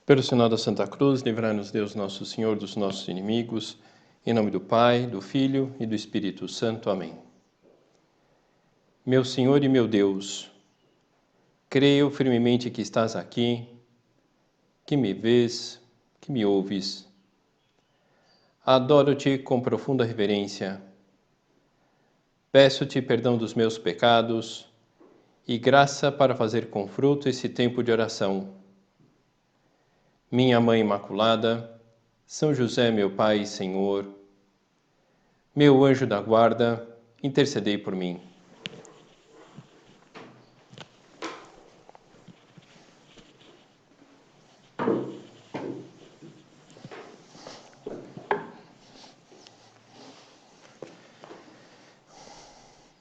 Pelo sinal da Santa Cruz, livrai-nos Deus nosso Senhor dos nossos inimigos, em nome do Pai, do Filho e do Espírito Santo. Amém. Meu Senhor e meu Deus, creio firmemente que estás aqui, que me vês, que me ouves. Adoro-te com profunda reverência. Peço-te perdão dos meus pecados e graça para fazer com fruto esse tempo de oração. Minha Mãe Imaculada, São José, meu Pai e Senhor, meu anjo da guarda, intercedei por mim.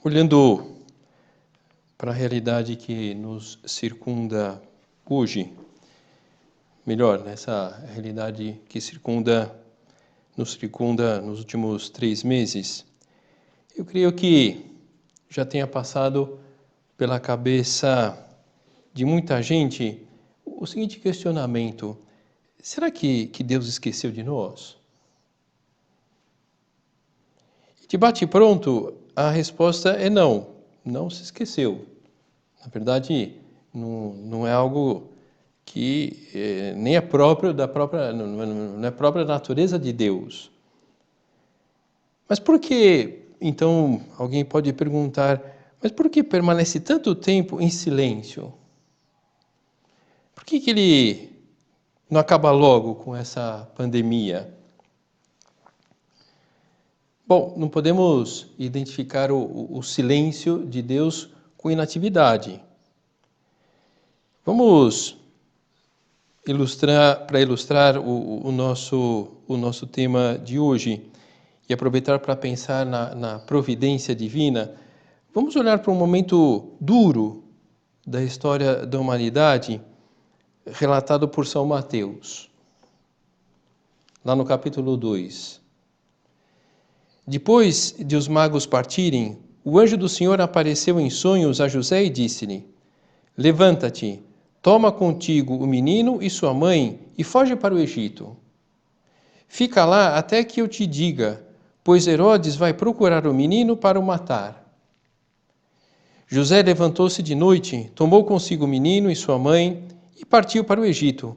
Olhando para a realidade que nos circunda hoje, melhor, nessa realidade que nos circunda nos últimos 3 meses, eu creio que já tenha passado pela cabeça de muita gente o seguinte questionamento: será que Deus esqueceu de nós? De bate-pronto, a resposta é não, não se esqueceu. Na verdade, não é algo que nem é próprio não é própria natureza de Deus. Mas por que, então, alguém pode perguntar, mas por que permanece tanto tempo em silêncio? Por que ele não acaba logo com essa pandemia? Bom, não podemos identificar o silêncio de Deus com inatividade. Vamos ilustrar o nosso tema de hoje e aproveitar para pensar na providência divina. Vamos olhar para um momento duro da história da humanidade, relatado por São Mateus, lá no capítulo 2. Depois de os magos partirem, o anjo do Senhor apareceu em sonhos a José e disse-lhe: Levanta-te, toma contigo o menino e sua mãe e foge para o Egito. Fica lá até que eu te diga, pois Herodes vai procurar o menino para o matar. José levantou-se de noite, tomou consigo o menino e sua mãe e partiu para o Egito,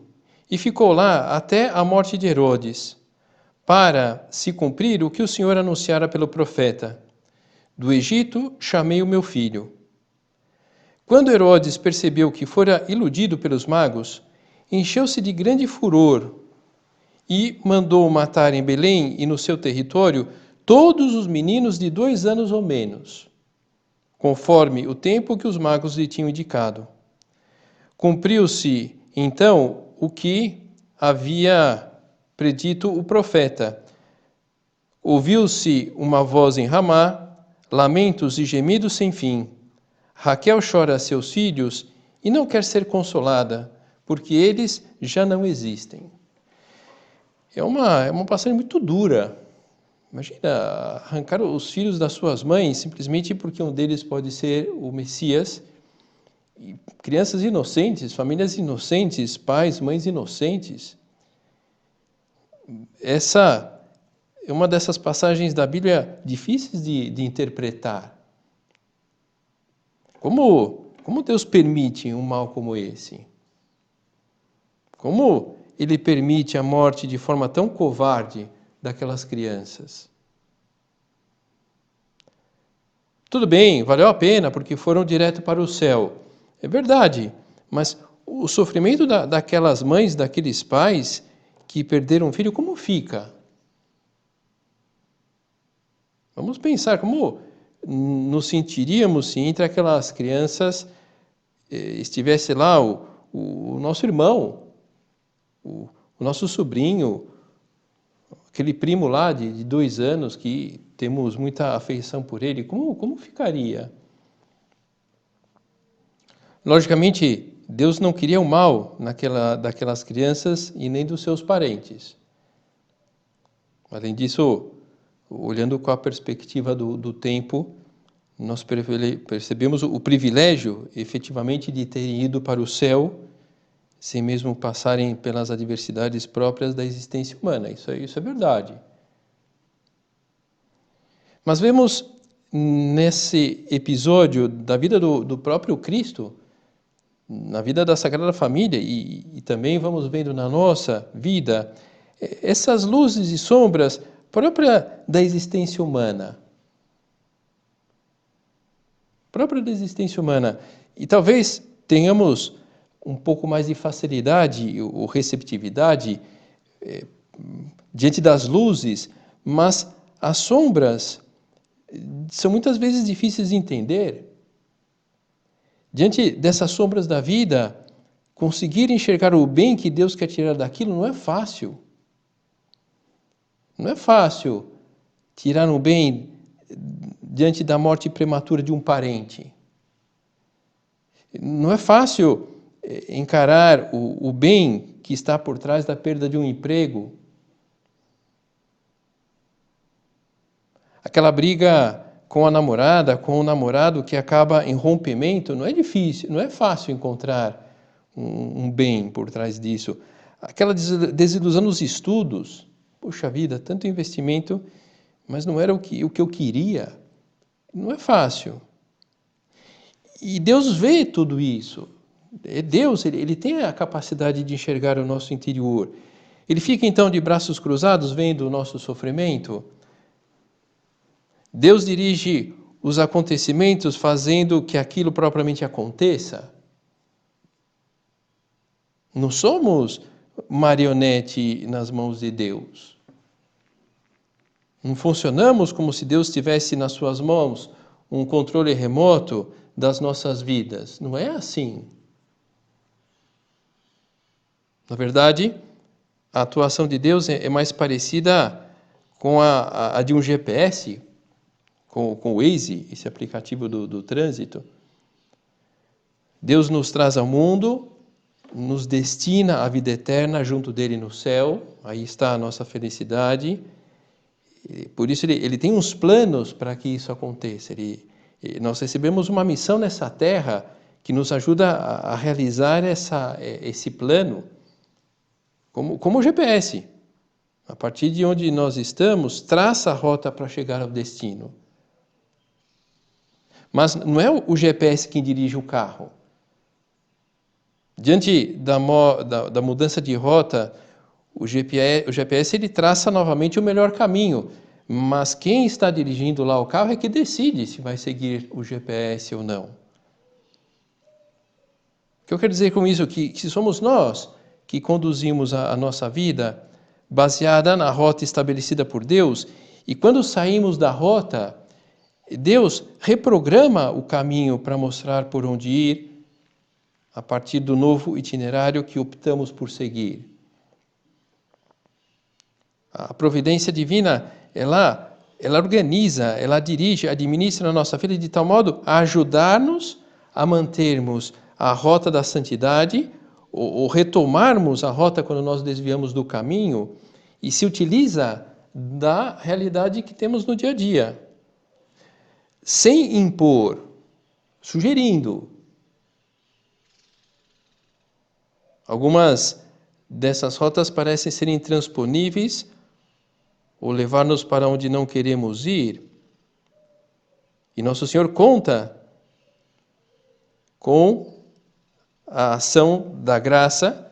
e ficou lá até a morte de Herodes, para se cumprir o que o Senhor anunciara pelo profeta: Do Egito chamei o meu filho. Quando Herodes percebeu que fora iludido pelos magos, encheu-se de grande furor e mandou matar em Belém e no seu território todos os meninos de 2 anos ou menos, conforme o tempo que os magos lhe tinham indicado. Cumpriu-se, então, o que havia predito o profeta. Ouviu-se uma voz em Ramá, lamentos e gemidos sem fim. Raquel chora a seus filhos e não quer ser consolada, porque eles já não existem. É uma passagem muito dura. Imagina arrancar os filhos das suas mães simplesmente porque um deles pode ser o Messias. E crianças inocentes, famílias inocentes, pais, mães inocentes. Essa é uma dessas passagens da Bíblia difíceis de interpretar. Como Deus permite um mal como esse? Como Ele permite a morte de forma tão covarde daquelas crianças? Tudo bem, valeu a pena, porque foram direto para o céu. É verdade, mas o sofrimento daquelas mães, daqueles pais que perderam um filho, como fica? Vamos pensar como nos sentiríamos se entre aquelas crianças estivesse lá o nosso irmão, o nosso sobrinho, aquele primo lá de 2 anos que temos muita afeição por ele. Como ficaria? Logicamente, Deus não queria o mal daquelas crianças e nem dos seus parentes. Além disso, olhando com a perspectiva do tempo, nós percebemos o privilégio, efetivamente, de terem ido para o céu sem mesmo passarem pelas adversidades próprias da existência humana. Isso é verdade. Mas vemos nesse episódio da vida do próprio Cristo, na vida da Sagrada Família, e também vamos vendo na nossa vida, essas luzes e sombras próprias da existência humana. Própria da existência humana. E talvez tenhamos um pouco mais de facilidade ou receptividade diante das luzes, mas as sombras são muitas vezes difíceis de entender. Diante dessas sombras da vida, conseguir enxergar o bem que Deus quer tirar daquilo não é fácil. Não é fácil tirar o bem diante da morte prematura de um parente. Não é fácil encarar o bem que está por trás da perda de um emprego. Aquela briga com a namorada, com o namorado que acaba em rompimento, não é difícil, não é fácil encontrar um bem por trás disso. Aquela desilusão nos estudos, puxa vida, tanto investimento, mas não era o que eu queria. Não é fácil. E Deus vê tudo isso. Deus, ele tem a capacidade de enxergar o nosso interior. Ele fica então de braços cruzados vendo o nosso sofrimento. Deus dirige os acontecimentos fazendo que aquilo propriamente aconteça. Não somos marionete nas mãos de Deus. Não funcionamos como se Deus tivesse nas suas mãos um controle remoto das nossas vidas. Não é assim. Na verdade, a atuação de Deus é mais parecida com a de um GPS, com o Waze, esse aplicativo do trânsito. Deus nos traz ao mundo, nos destina à vida eterna junto dele no céu, aí está a nossa felicidade. Por isso ele tem uns planos para que isso aconteça. Nós recebemos uma missão nessa terra que nos ajuda a realizar esse plano, como o GPS. A partir de onde nós estamos, traça a rota para chegar ao destino. Mas não é o GPS quem dirige o carro. Diante da mudança de rota, o GPS ele traça novamente o melhor caminho, mas quem está dirigindo lá o carro é que decide se vai seguir o GPS ou não. O que eu quero dizer com isso? Que somos nós que conduzimos a nossa vida baseada na rota estabelecida por Deus, e quando saímos da rota, Deus reprograma o caminho para mostrar por onde ir a partir do novo itinerário que optamos por seguir. A providência divina, ela organiza, ela dirige, administra a nossa vida de tal modo a ajudar-nos a mantermos a rota da santidade ou retomarmos a rota quando nós desviamos do caminho, e se utiliza da realidade que temos no dia a dia, sem impor, sugerindo. Algumas dessas rotas parecem ser intransponíveis ou levar-nos para onde não queremos ir. E Nosso Senhor conta com a ação da graça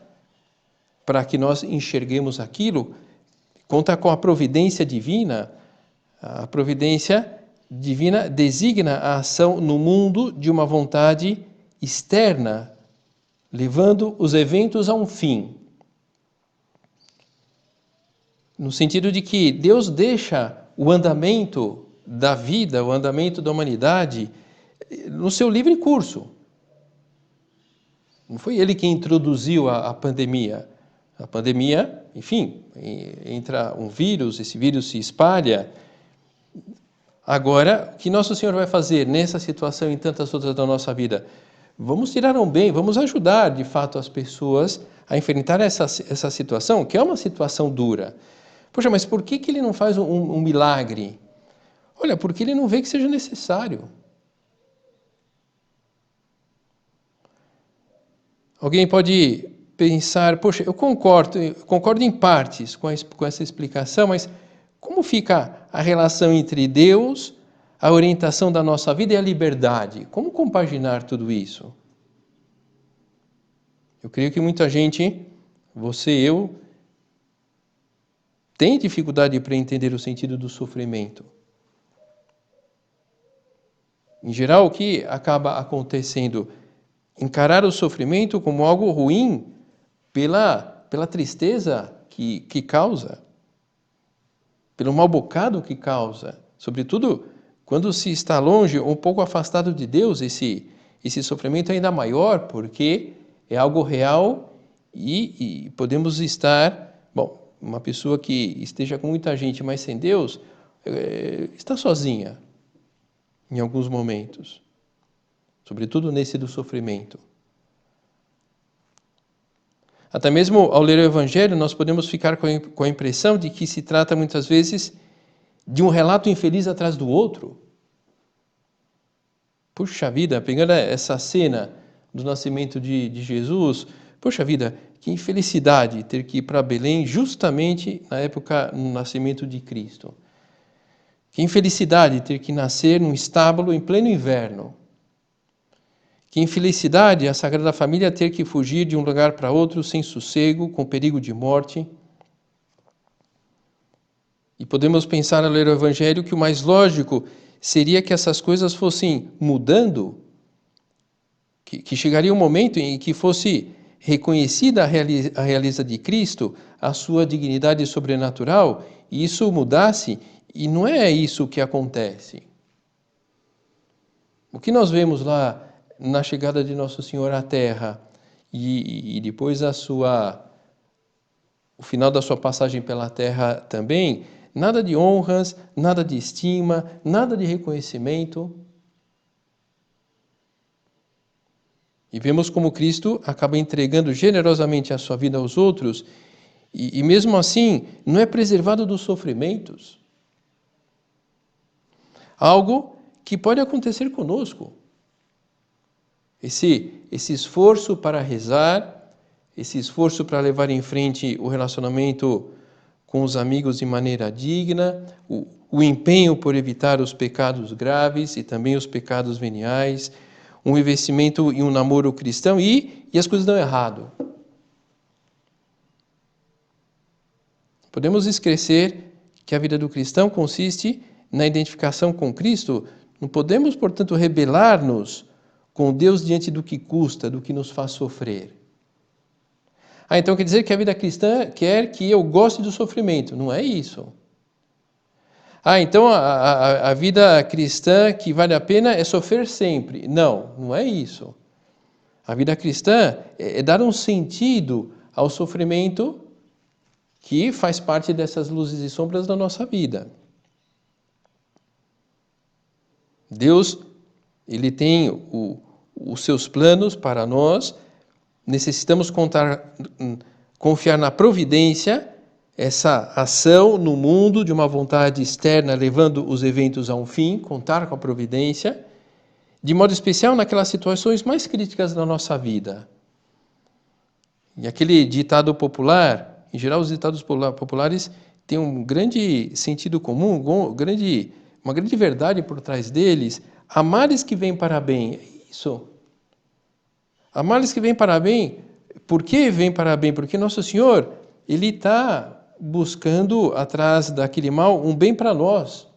para que nós enxerguemos aquilo, conta com a providência divina. A providência divina designa a ação no mundo de uma vontade externa, levando os eventos a um fim. No sentido de que Deus deixa o andamento da vida, o andamento da humanidade, no seu livre curso. Não foi ele quem introduziu a pandemia. A pandemia, enfim, entra um vírus, esse vírus se espalha. Agora, o que Nosso Senhor vai fazer nessa situação e em tantas outras da nossa vida? Vamos tirar um bem, vamos ajudar, de fato, as pessoas a enfrentar essa situação, que é uma situação dura. Poxa, mas por que ele não faz um milagre? Olha, porque ele não vê que seja necessário. Alguém pode pensar, poxa, eu concordo em partes com essa explicação, mas como fica a relação entre Deus, a orientação da nossa vida e a liberdade? Como compaginar tudo isso? Eu creio que muita gente, você e eu, tem dificuldade para entender o sentido do sofrimento. Em geral, o que acaba acontecendo? Encarar o sofrimento como algo ruim pela tristeza que causa, pelo mal bocado que causa. Sobretudo, quando se está longe ou um pouco afastado de Deus, esse sofrimento é ainda maior, porque é algo real e podemos estar... Bom, uma pessoa que esteja com muita gente, mas sem Deus, está sozinha em alguns momentos. Sobretudo nesse do sofrimento. Até mesmo ao ler o Evangelho, nós podemos ficar com a impressão de que se trata muitas vezes de um relato infeliz atrás do outro. Puxa vida, pegando essa cena do nascimento de Jesus, puxa vida, que infelicidade ter que ir para Belém justamente na época do nascimento de Cristo. Que infelicidade ter que nascer num estábulo em pleno inverno. Que infelicidade a Sagrada Família ter que fugir de um lugar para outro sem sossego, com perigo de morte. E podemos pensar ao ler o Evangelho que o mais lógico seria que essas coisas fossem mudando, que chegaria um momento em que fosse reconhecida a realeza de Cristo, a sua dignidade sobrenatural, e isso mudasse, e não é isso que acontece. O que nós vemos lá na chegada de Nosso Senhor à Terra e depois o final da sua passagem pela Terra também, nada de honras, nada de estima, nada de reconhecimento. E vemos como Cristo acaba entregando generosamente a sua vida aos outros e mesmo assim não é preservado dos sofrimentos. Algo que pode acontecer conosco. Esse esforço para rezar, esse esforço para levar em frente o relacionamento com os amigos de maneira digna, o empenho por evitar os pecados graves e também os pecados veniais, um investimento em um namoro cristão e as coisas dão errado. Podemos esquecer que a vida do cristão consiste na identificação com Cristo. Não podemos, portanto, rebelar-nos com Deus diante do que custa, do que nos faz sofrer. Então quer dizer que a vida cristã quer que eu goste do sofrimento. Não é isso. Então a vida cristã que vale a pena é sofrer sempre. Não, não é isso. A vida cristã é dar um sentido ao sofrimento que faz parte dessas luzes e sombras da nossa vida. Deus, Ele tem os seus planos para nós, necessitamos confiar na providência, essa ação no mundo de uma vontade externa levando os eventos a um fim, contar com a providência, de modo especial naquelas situações mais críticas da nossa vida. E aquele ditado popular, em geral os ditados populares têm um grande sentido comum, uma grande verdade por trás deles. Há males que vêm para bem. É isso. Há males que vêm para bem. Por que vêm para bem? Porque Nosso Senhor, Ele está buscando atrás daquele mal um bem para nós.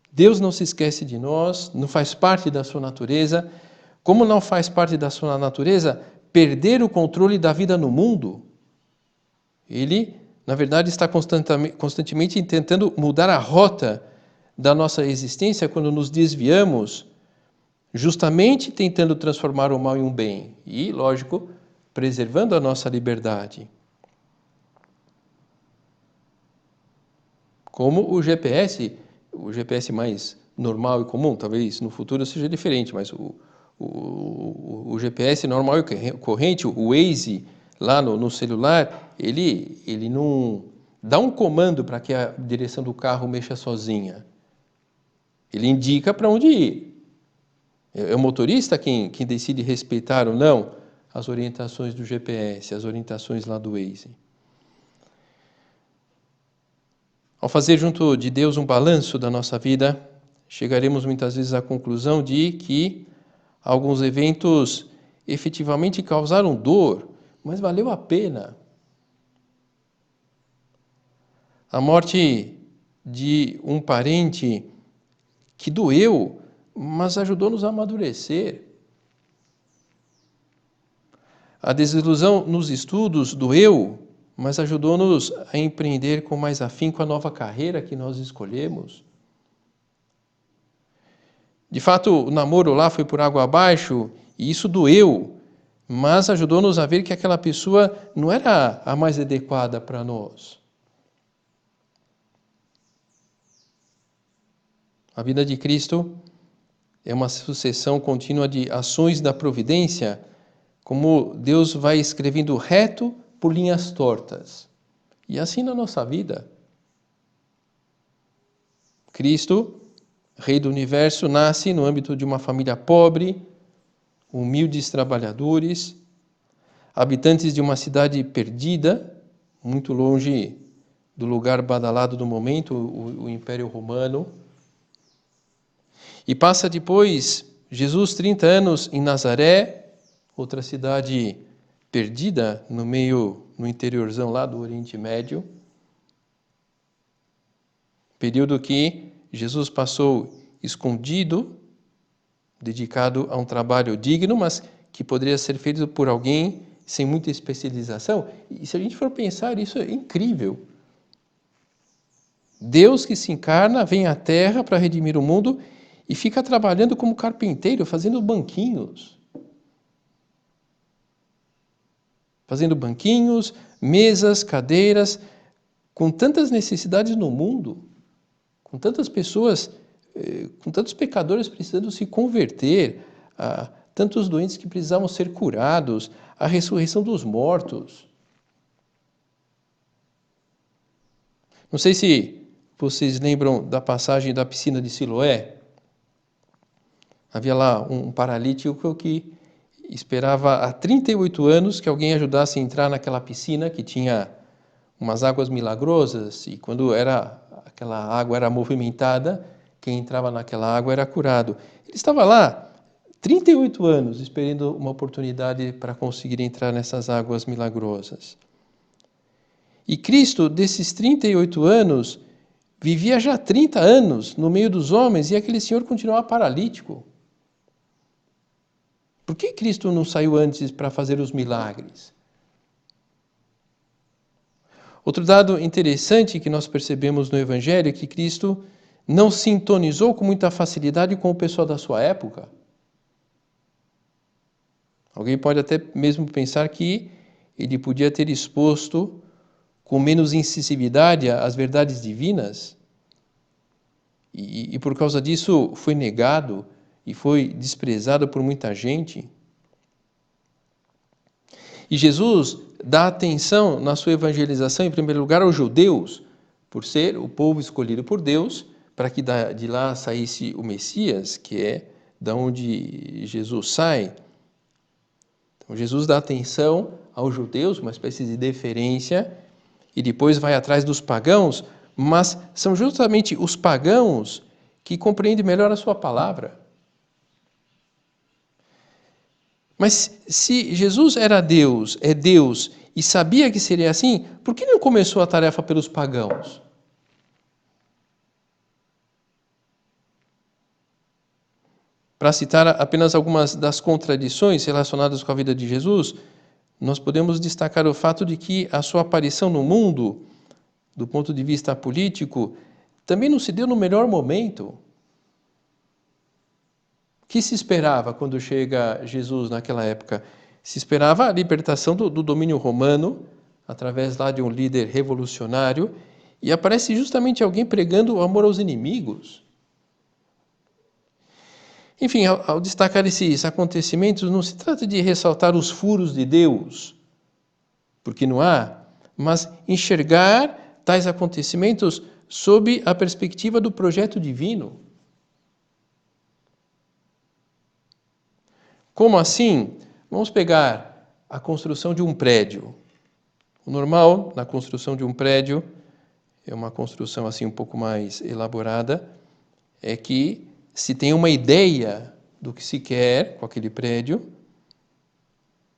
Deus não se esquece de nós, não faz parte da sua natureza. Como não faz parte da sua natureza perder o controle da vida no mundo, Ele, na verdade, está constantemente tentando mudar a rota da nossa existência quando nos desviamos, justamente tentando transformar o mal em um bem e, lógico, preservando a nossa liberdade. Como o GPS mais normal e comum, talvez no futuro seja diferente, mas o GPS normal e corrente, o Waze, lá no celular, ele não dá um comando para que a direção do carro mexa sozinha. Ele indica para onde ir. É o motorista quem decide respeitar ou não as orientações do GPS, as orientações lá do Waze. Ao fazer junto de Deus um balanço da nossa vida, chegaremos muitas vezes à conclusão de que alguns eventos efetivamente causaram dor, mas valeu a pena. A morte de um parente que doeu, mas ajudou-nos a amadurecer. A desilusão nos estudos doeu, mas ajudou-nos a empreender com mais afinco a nova carreira que nós escolhemos. De fato, o namoro lá foi por água abaixo e isso doeu, mas ajudou-nos a ver que aquela pessoa não era a mais adequada para nós. A vida de Cristo é uma sucessão contínua de ações da providência, como Deus vai escrevendo reto por linhas tortas. E assim na nossa vida. Cristo, Rei do Universo, nasce no âmbito de uma família pobre, humildes trabalhadores, habitantes de uma cidade perdida, muito longe do lugar badalado do momento, o Império Romano. E passa depois, Jesus, 30 anos em Nazaré, outra cidade perdida no interiorzão lá do Oriente Médio. Período que Jesus passou escondido, dedicado a um trabalho digno, mas que poderia ser feito por alguém sem muita especialização. E se a gente for pensar, isso é incrível. Deus que se encarna, vem à Terra para redimir o mundo e fica trabalhando como carpinteiro, fazendo banquinhos. Fazendo banquinhos, mesas, cadeiras, com tantas necessidades no mundo, com tantas pessoas, com tantos pecadores precisando se converter, tantos doentes que precisavam ser curados, a ressurreição dos mortos. Não sei se vocês lembram da passagem da piscina de Siloé. Havia lá um paralítico que esperava há 38 anos que alguém ajudasse a entrar naquela piscina que tinha umas águas milagrosas e quando aquela água era movimentada, quem entrava naquela água era curado. Ele estava lá 38 anos esperando uma oportunidade para conseguir entrar nessas águas milagrosas. E Cristo, desses 38 anos, vivia já 30 anos no meio dos homens e aquele senhor continuava paralítico. Por que Cristo não saiu antes para fazer os milagres? Outro dado interessante que nós percebemos no Evangelho é que Cristo não sintonizou com muita facilidade com o pessoal da sua época. Alguém pode até mesmo pensar que ele podia ter exposto com menos incisividade as verdades divinas e por causa disso foi negado e foi desprezado por muita gente. E Jesus dá atenção na sua evangelização, em primeiro lugar, aos judeus, por ser o povo escolhido por Deus, para que de lá saísse o Messias, que é da onde Jesus sai. Então, Jesus dá atenção aos judeus, uma espécie de deferência, e depois vai atrás dos pagãos, mas são justamente os pagãos que compreendem melhor a sua palavra. Mas se Jesus era Deus, é Deus, e sabia que seria assim, por que não começou a tarefa pelos pagãos? Para citar apenas algumas das contradições relacionadas com a vida de Jesus, nós podemos destacar o fato de que a sua aparição no mundo, do ponto de vista político, também não se deu no melhor momento. O que se esperava quando chega Jesus naquela época? Se esperava a libertação do domínio romano, através lá de um líder revolucionário, e aparece justamente alguém pregando o amor aos inimigos. Enfim, ao destacar esses acontecimentos, não se trata de ressaltar os furos de Deus, porque não há, mas enxergar tais acontecimentos sob a perspectiva do projeto divino. Como assim? Vamos pegar a construção de um prédio. O normal na construção de um prédio, é uma construção assim um pouco mais elaborada, é que se tem uma ideia do que se quer com aquele prédio,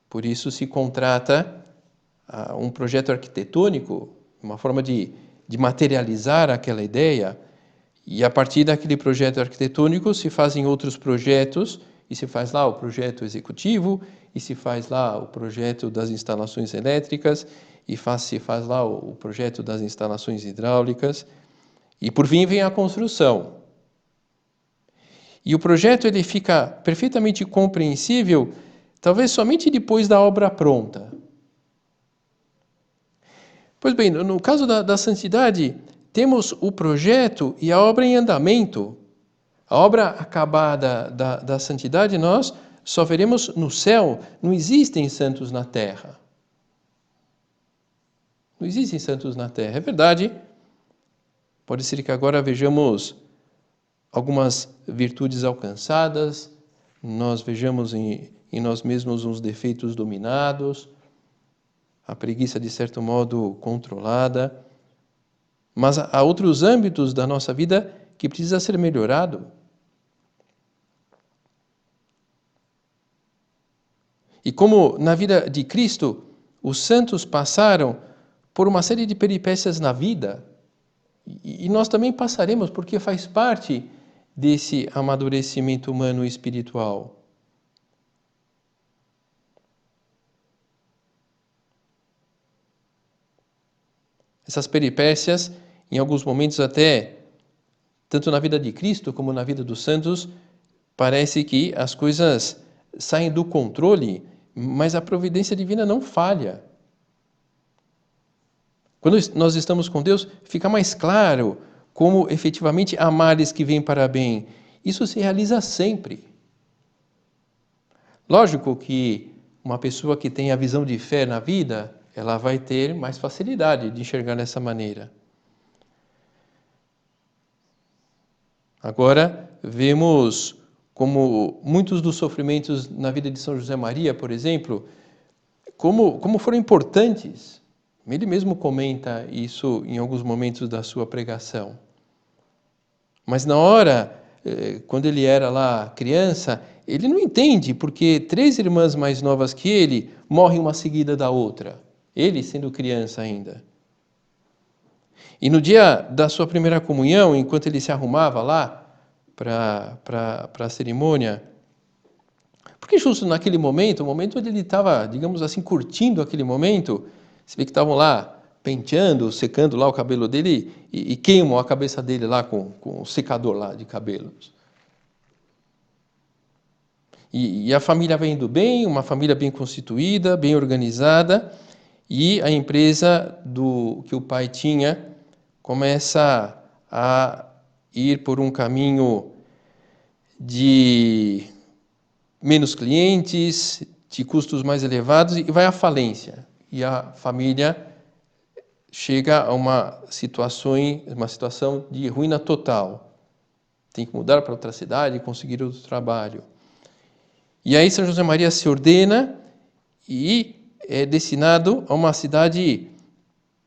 por isso se contrata um projeto arquitetônico, uma forma de materializar aquela ideia, e a partir daquele projeto arquitetônico se fazem outros projetos, e se faz lá o projeto executivo, e se faz lá o projeto das instalações elétricas, e se faz lá o projeto das instalações hidráulicas, e por fim vem a construção. E o projeto ele fica perfeitamente compreensível, talvez somente depois da obra pronta. Pois bem, no caso da santidade, temos o projeto e a obra em andamento. A obra acabada da santidade nós só veremos no céu. Não existem santos na terra. Não existem santos na terra. É verdade. Pode ser que agora vejamos algumas virtudes alcançadas, nós vejamos em nós mesmos uns defeitos dominados, a preguiça, de certo modo, controlada. Mas há outros âmbitos da nossa vida que precisa ser melhorado. E como na vida de Cristo, os santos passaram por uma série de peripécias na vida, e nós também passaremos, porque faz parte desse amadurecimento humano e espiritual. Essas peripécias, em alguns momentos até, tanto na vida de Cristo como na vida dos santos, parece que as coisas saem do controle, mas a providência divina não falha. Quando nós estamos com Deus, fica mais claro como efetivamente há males que vêm para bem. Isso se realiza sempre. Lógico que uma pessoa que tem a visão de fé na vida, ela vai ter mais facilidade de enxergar dessa maneira. Agora, vemos como muitos dos sofrimentos na vida de São José Maria, por exemplo, como foram importantes. Ele mesmo comenta isso em alguns momentos da sua pregação. Mas na hora, quando ele era lá criança, ele não entende, porque 3 irmãs mais novas que ele morrem uma seguida da outra. Ele sendo criança ainda. E no dia da sua primeira comunhão, enquanto ele se arrumava lá para a cerimônia, porque justo naquele momento, o momento onde ele estava, digamos assim, curtindo aquele momento, você vê que estavam lá penteando, secando lá o cabelo dele e queimam a cabeça dele lá com o secador lá de cabelos. E a família vai indo bem, uma família bem constituída, bem organizada, e a empresa que o pai tinha começa a ir por um caminho de menos clientes, de custos mais elevados, e vai à falência. E a família chega a uma situação de ruína total. Tem que mudar para outra cidade, conseguir outro trabalho. E aí São José Maria se ordena e é destinado a uma cidade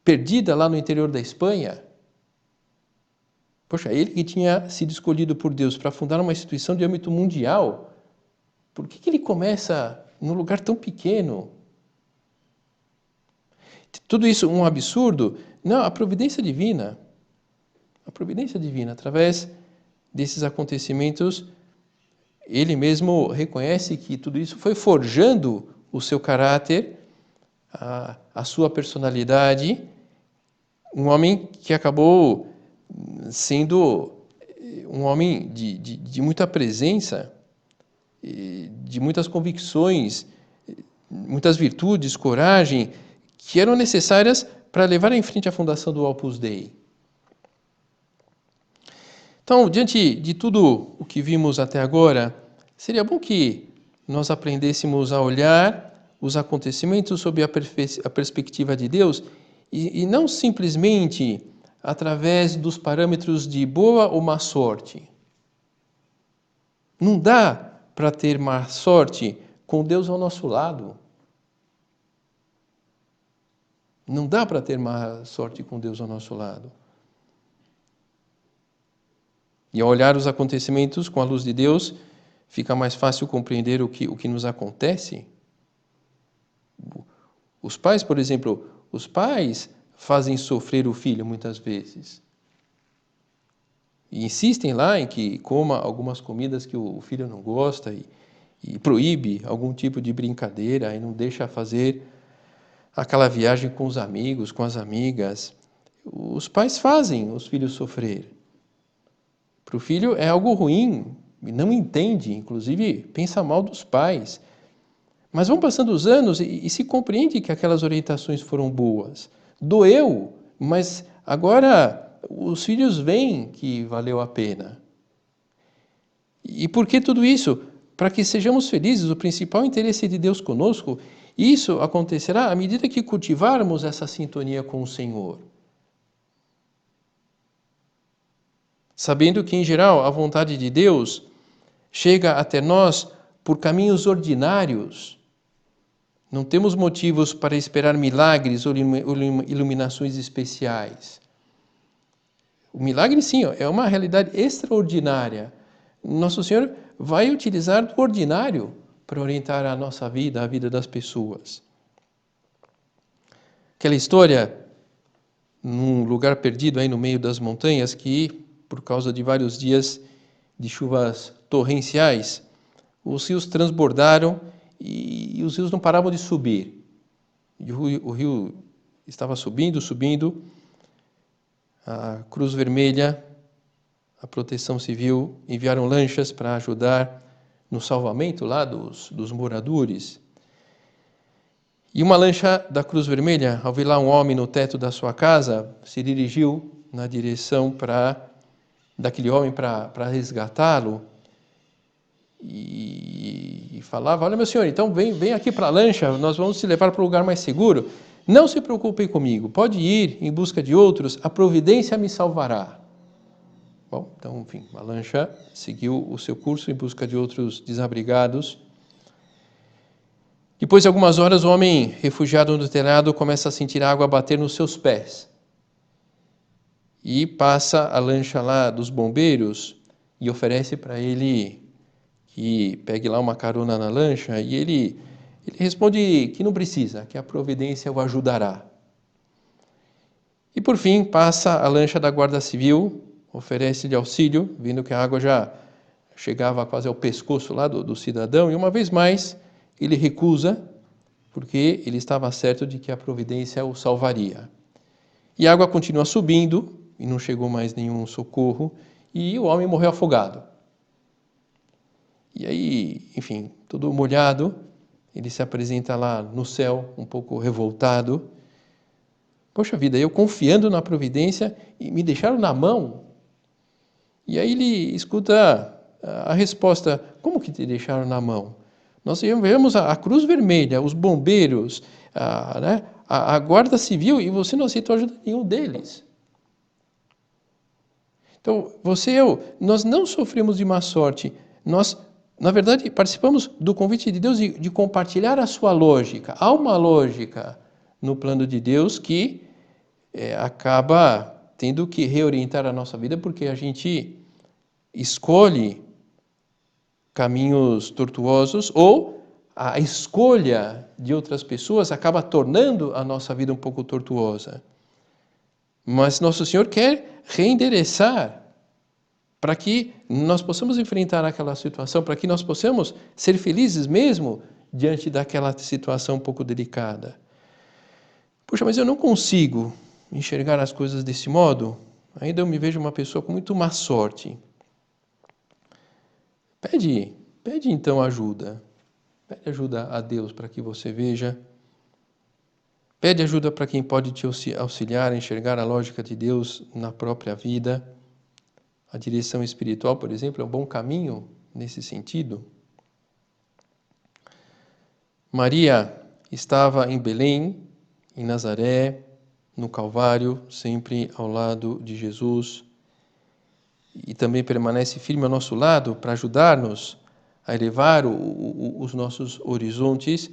perdida lá no interior da Espanha. Poxa, ele que tinha sido escolhido por Deus para fundar uma instituição de âmbito mundial, por que ele começa num lugar tão pequeno? Tudo isso um absurdo? Não, a providência divina, através desses acontecimentos, ele mesmo reconhece que tudo isso foi forjando o seu caráter, a sua personalidade, um homem que acabou sendo um homem de muita presença, de muitas convicções, muitas virtudes, coragem, que eram necessárias para levar em frente a fundação do Opus Dei. Então, diante de tudo o que vimos até agora, seria bom que nós aprendêssemos a olhar os acontecimentos sob a perspectiva de Deus e não simplesmente através dos parâmetros de boa ou má sorte. Não dá para ter má sorte com Deus ao nosso lado. Não dá para ter má sorte com Deus ao nosso lado. E ao olhar os acontecimentos com a luz de Deus, fica mais fácil compreender o que nos acontece. Os pais, por exemplo, os pais fazem sofrer o filho muitas vezes. E insistem lá em que coma algumas comidas que o filho não gosta e proíbe algum tipo de brincadeira e não deixa fazer aquela viagem com os amigos, com as amigas. Os pais fazem os filhos sofrer. Para o filho é algo ruim, não entende, inclusive pensa mal dos pais. Mas vão passando os anos e se compreende que aquelas orientações foram boas. Doeu, mas agora os filhos veem que valeu a pena. E por que tudo isso? Para que sejamos felizes, o principal interesse de Deus conosco. Isso acontecerá à medida que cultivarmos essa sintonia com o Senhor. Sabendo que, em geral, a vontade de Deus chega até nós por caminhos ordinários. Não temos motivos para esperar milagres ou iluminações especiais. O milagre, sim, é uma realidade extraordinária. Nosso Senhor vai utilizar do ordinário para orientar a nossa vida, a vida das pessoas. Aquela história, num lugar perdido aí no meio das montanhas, que, por causa de vários dias de chuvas torrenciais, os rios transbordaram e os rios não paravam de subir. E o rio estava subindo, a Cruz Vermelha, a Proteção Civil, enviaram lanchas para ajudar no salvamento lá dos moradores. E uma lancha da Cruz Vermelha, ao ver lá um homem no teto da sua casa, se dirigiu na direção daquele homem para resgatá-lo e falava: olha, meu senhor, então vem aqui para a lancha, nós vamos te levar para um lugar mais seguro. Não se preocupe comigo, pode ir em busca de outros, a providência me salvará. Bom, então, enfim, a lancha seguiu o seu curso em busca de outros desabrigados. Depois de algumas horas, o homem, refugiado no telhado, começa a sentir a água bater nos seus pés. E passa a lancha lá dos bombeiros e oferece para ele que pegue lá uma carona na lancha. E ele responde que não precisa, que a providência o ajudará. E por fim, passa a lancha da Guarda Civil, oferece-lhe auxílio, vendo que a água já chegava quase ao pescoço lá do cidadão. E uma vez mais, ele recusa, porque ele estava certo de que a providência o salvaria. E a água continua subindo, e não chegou mais nenhum socorro, e o homem morreu afogado. E aí, enfim, todo molhado, ele se apresenta lá no céu, um pouco revoltado. Poxa vida, eu confiando na providência, e me deixaram na mão. E aí ele escuta a resposta: como que te deixaram na mão? Nós vemos a Cruz Vermelha, os bombeiros, a Guarda Civil, e você não aceitou ajuda nenhum deles. Então, você e eu, nós não sofremos de má sorte. Nós, na verdade, participamos do convite de Deus de compartilhar a sua lógica. Há uma lógica no plano de Deus que acaba tendo que reorientar a nossa vida, porque a gente escolhe caminhos tortuosos, ou a escolha de outras pessoas acaba tornando a nossa vida um pouco tortuosa. Mas Nosso Senhor quer reendereçar para que nós possamos enfrentar aquela situação, para que nós possamos ser felizes mesmo diante daquela situação um pouco delicada. Puxa, mas eu não consigo enxergar as coisas desse modo. Ainda eu me vejo uma pessoa com muito má sorte. Pede então ajuda. Pede ajuda a Deus para que você veja. Pede ajuda para quem pode te auxiliar a enxergar a lógica de Deus na própria vida. A direção espiritual, por exemplo, é um bom caminho nesse sentido. Maria estava em Belém, em Nazaré, no Calvário, sempre ao lado de Jesus. E também permanece firme ao nosso lado para ajudar-nos a elevar os nossos horizontes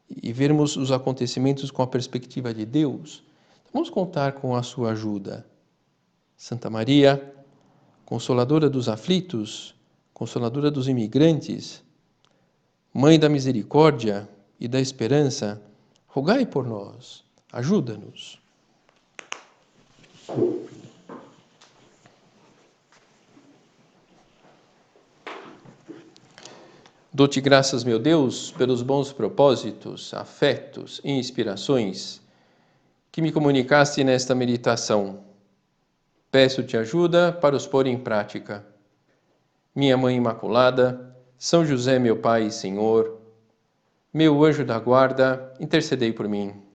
e vermos os acontecimentos com a perspectiva de Deus. Vamos contar com a sua ajuda. Santa Maria, Consoladora dos aflitos, Consoladora dos imigrantes, Mãe da misericórdia e da esperança, rogai por nós, ajuda-nos. Dou-te graças, meu Deus, pelos bons propósitos, afetos e inspirações que me comunicaste nesta meditação. Peço-te ajuda para os pôr em prática. Minha Mãe Imaculada, São José, meu Pai e Senhor, meu anjo da guarda, intercedei por mim.